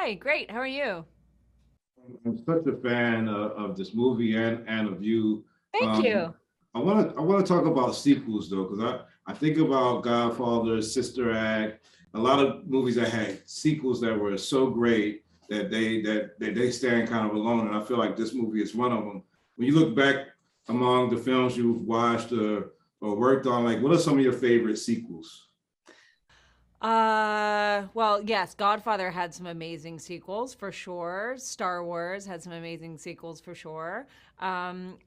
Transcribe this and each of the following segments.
Hi, great. How are you? I'm such a fan of this movie and of you. Thank Um, you. I want to talk about sequels though, because I think about Godfather, Sister Act, a lot of movies that had sequels that were so great that they stand kind of alone, and I feel like this movie is one of them. When you look back among the films you've watched or worked on, like what are some of your favorite sequels? Well, yes, Godfather had some amazing sequels for sure. Star Wars had some amazing sequels for sure. When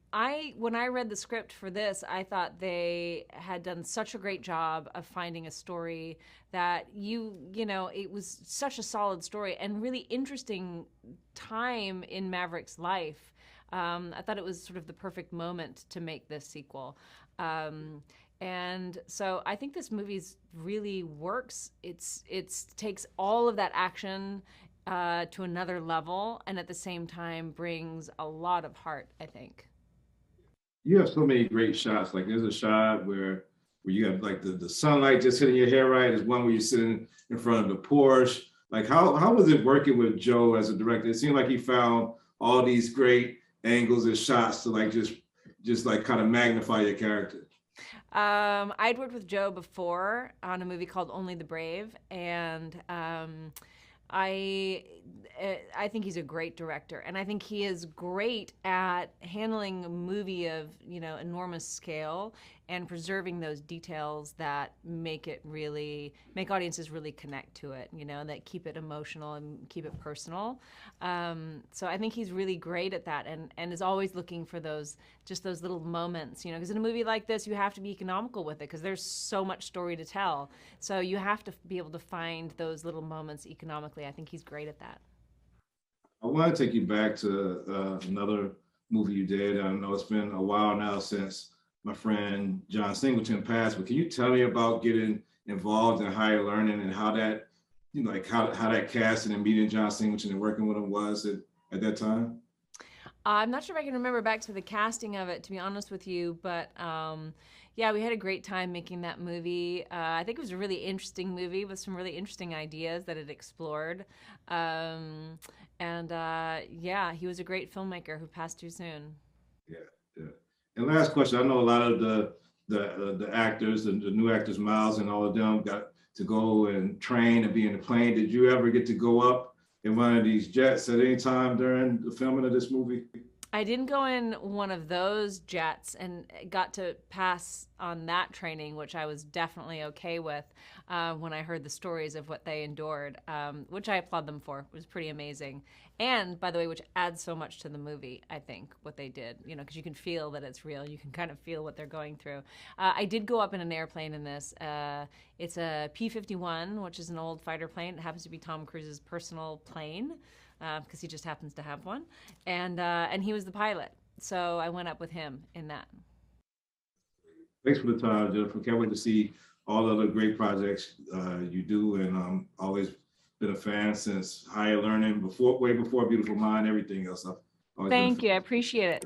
I read the script for this, I thought they had done such a great job of finding a story that it was such a solid story and really interesting time in Maverick's life. I thought it was sort of the perfect moment to make this sequel. Um, and so I think this movie's really works. It's takes all of that action to another level, and at the same time brings a lot of heart, I think. You have so many great shots. Like there's a shot where you have like the sunlight just hitting your hair right. There's one where you're sitting in front of the Porsche. Like how was it working with Joe as a director? It seemed like he found all these great angles and shots to like just like kind of magnify your character. I'd worked with Joe before on a movie called Only the Brave, and I I think he's a great director, and I think he is great at handling a movie of enormous scale and preserving those details that make audiences really connect to it. That keep it emotional and keep it personal. So I think he's really great at that, and is always looking for those little moments. Because in a movie like this, you have to be economical with it because there's so much story to tell. So you have to be able to find those little moments economically. I think he's great at that. I want to take you back to another movie you did. I know it's been a while now since my friend John Singleton passed, but can you tell me about getting involved in higher learning and how that, like how that casting and meeting John Singleton and working with him was at that time? I'm not sure if I can remember back to the casting of it, to be honest with you, but yeah, we had a great time making that movie. I think it was a really interesting movie with some really interesting ideas that it explored. Um, and yeah, he was a great filmmaker who passed too soon. Yeah, yeah. And last question, I know a lot of the actors and the new actors, Miles and all of them, got to go and train and be in the plane. Did you ever get to go up in one of these jets at any time during the filming of this movie? I didn't go in one of those jets and got to pass on that training, which I was definitely okay with when I heard the stories of what they endured, which I applaud them for. It was pretty amazing. And by the way, which adds so much to the movie, I think, what they did, because you can feel that it's real. You can kind of feel what they're going through. I did go up in an airplane in this. It's a P-51, which is an old fighter plane. It happens to be Tom Cruise's personal plane because he just happens to have one, and he was the pilot. So I went up with him in that. Thanks for the time, Jennifer. Can't wait to see all the other great projects you do, and always been a fan since Higher Learning, before way before Beautiful Mind, everything else. I've always been a Thank fan. you. I appreciate it.